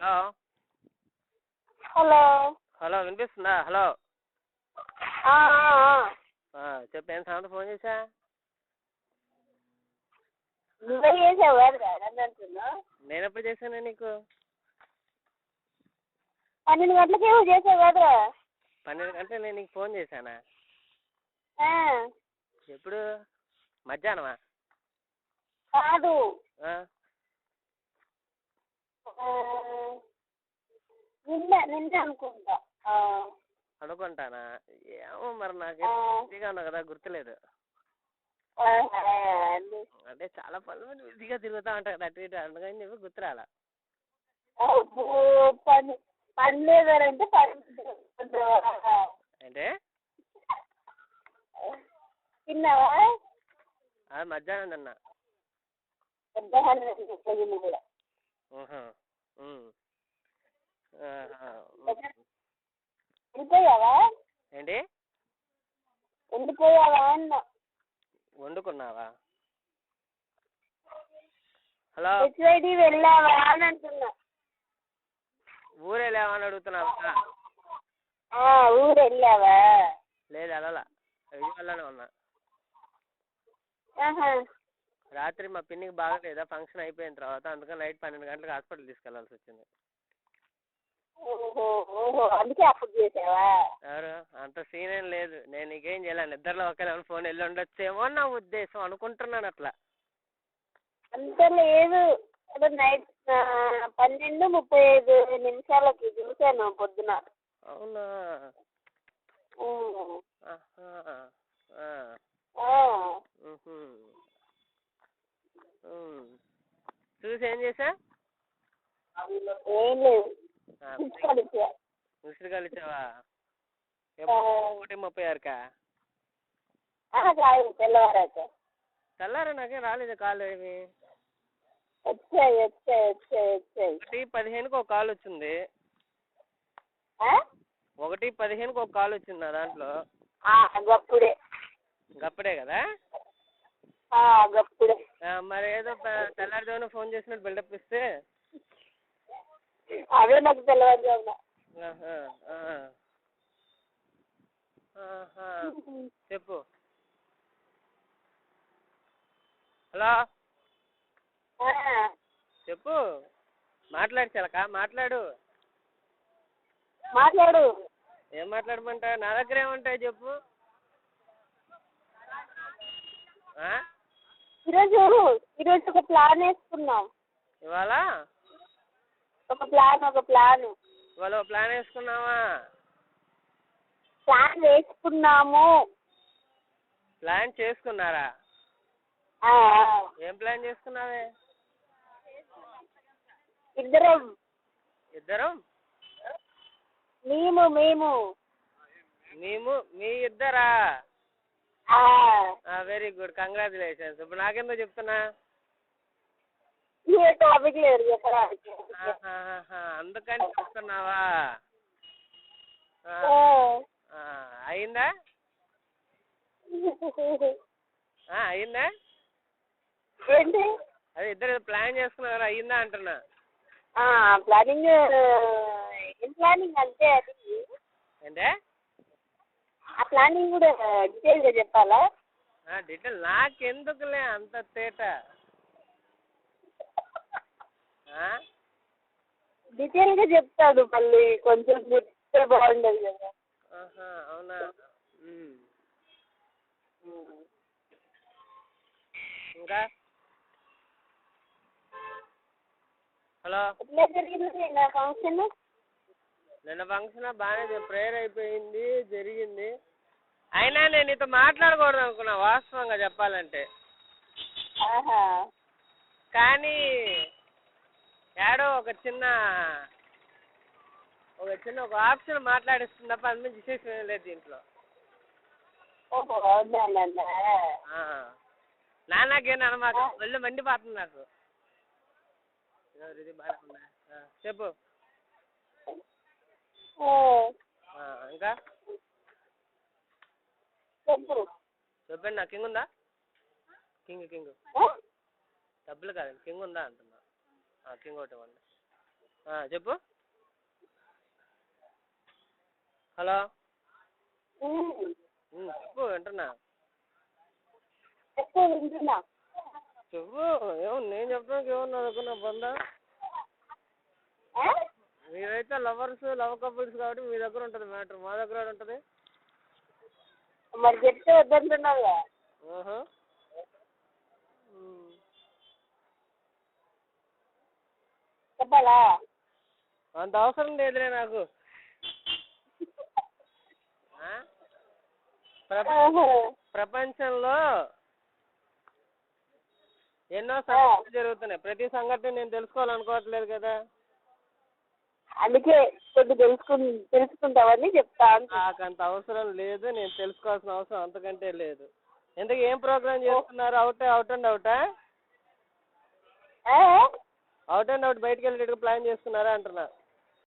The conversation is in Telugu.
హలో హలో హలో వినిపిస్తుందా? హలో చెప్పు, ఏం సంగతి? ఫోన్ చేసా? నువ్వే చేసావు కదా అంటున్నా. నేను ఎప్పుడు చేశాను నీకు? 12 గంటలకేమో చేసావు కదా. 12 గంటలు నేను నీకు ఫోన్ చేశానా? ఎప్పుడు? మధ్యాహ్నమా? కాదు, నిన్న అనుకుంటా. అనుకుంటానా? ఏమో మరి, నాకు బిజీగా ఉన్నా కదా, గుర్తులేదు. అంటే చాలా పనులు బిజీగా తిరుగుతా ఉంటాయి కదా, అటు ఇటు, అందుకని చెప్పి గుర్తురాలా. పని లేదంటే అంటే తిన్నావా? మధ్యాహ్నం తిన్నా. కూడా వెళ్ళిపోయావా? ఏంటి? వెళ్ళిపోయావా అన్నా. వండుకున్నావా? హలో, హెచ్ఐడి వెళ్ళావా అని అంటున్నా. ఊరు వెళ్ళావా అని అడుగుతున్నావా? ఊరు వెళ్ళావా? లేదు, వెళ్ళాలా, విజయవాడలోనే ఉన్నా. రాత్రి మా పిన్నికి బాగలేదా, ఫంక్షన్ అయిపోయిన తర్వాత, అందుకని నైట్ 12 గంటలకు హాస్పిటల్ తీసుకెళ్లాల్సి వచ్చింది. అందుకే అప్పుడు చేసావా? ఎవరు? అంత సీన్ ఏం లేదు. నేను నీకేం చేయలేను, నిద్రలో ఒకేలా ఫోన్ వెళ్ళి ఉండొచ్చేమో నా ఉద్దేశం, అనుకుంటున్నాను అట్లా. అంత లేదు, నైట్ 12:35 చూసాను పొద్దున. అవునా? చూసి ఏం చేసా? ఏం లేదు, మిస్డ్ కాల్ ఇచ్చావా? 1:36కా? తెల్లవారాక. తెల్లారా? నాకేం రాలేదు కాల్ ఏమి. వచ్చాయి. 1:15కి ఒక కాల్ వచ్చింది. 1:15కి ఒక కాల్ వచ్చింది నా దాంట్లో. గప్పుడే కదా? గప్పుడే. మరి ఏదో తెల్లారిదేమో ఫోన్ చేసినట్టు బిల్డప్ ఇస్తే అదే నాకు తెల్లవారుజామున. చెప్పు. హలో, చెప్పు. మాట్లాడు చిలక, మాట్లాడు. ఏం మాట్లాడమంటా? నా దగ్గర ఏముంటాయి చెప్పు. ఈరోజు ఒక ప్లాన్ వేసుకున్నాం. ఇవాళ ఒక ప్లాన్ ఇవాళ ప్లాన్ వేసుకున్నావా? ప్లాన్ వేసుకున్నాము. ప్లాన్ చేసుకున్నారా? ఏం ప్లాన్ చేసుకున్నావే? ఇద్దరం. మేము మీ ఇద్దరా? Very good, congratulations. ఇప్పుడు నాకెందుకు చెప్తున్నా? టాపిక్ లేదు చెప్పడానికి. అందుకని చెప్తున్నావా? అయిందా? అయిందా? ఏంటి? అదే ఇద్దరు ప్లాన్ చేసుకున్నారా, అయిందా అంటున్నా. ప్లానింగ్ ఏం ప్లానింగ్ అంటే అది అంటే ఆ ప్లానింగ్ కూడా డీటెయిల్గా చెప్పాలా? డీటెయిల్ నాకెందుకులే అంత తేట. డీటెయిల్గా చెప్తాడు మళ్ళీ, కొంచెం చెప్తే బాగుండదు కదా. అవునా? ఇంకా హలో, ఎట్లా జరిగింది నా ఫంక్షన్? నిన్న ఫంక్షన్ బాగానే ప్రేయర్ అయిపోయింది, జరిగింది. అయినా నేను నీతో మాట్లాడకూడదు అనుకున్నా వాస్తవంగా చెప్పాలంటే. కానీ ఏడో ఒక ఆప్షన్ మాట్లాడిస్తుంది తప్ప అందు విశేషం ఏం లేదు దీంట్లో. నాన్నకేం అనమాట, ఒళ్ళు మండిపోతుంది నాకు. చెప్పు. ఇంకా చెప్పండి. నా కింగ్ ఉందా? కింగ్ డబ్బులు కాదండి, కింగ్ ఉందా అంటున్నా. కింగ్ ఒకటి ఇవ్వండి. చెప్పు. హలో. చెప్పు, వింటున్నా. చెప్పు, వింటున్నా. చెప్పు. ఏమన్నా నేను చెప్పడానికి ఏమన్నా అనుకున్నా పొందా? మీరైతే లవర్స్, లవ్ కపుల్స్ కాబట్టి మీ దగ్గర ఉంటుంది మ్యాటర్, మా దగ్గర ఉంటుంది. మరి చెప్తే వద్దంటున్నావుగా. చెప్పాలా? అంత అవసరం లేదులే నాకు. ప్రపంచంలో ఎన్నో సంఘటనలు జరుగుతున్నాయి. ప్రతి సంఘటన నేను తెలుసుకోవాలనుకోవట్లేదు కదా. అందుకే కొద్ది తెలుసుకుంటావని చెప్తా. నాకు అంత అవసరం లేదు, నేను తెలుసుకోవాల్సిన అవసరం అంతకంటే లేదు. ఎందుకు ఏం ప్రోగ్రామ్ చేస్తున్నారు? అవుట్ అండ్ అవుటా? అవుట్ అండ్ అవుట్ బయటకు వెళ్ళేటట్టు ప్లాన్ చేస్తున్నారా అంటున్నా.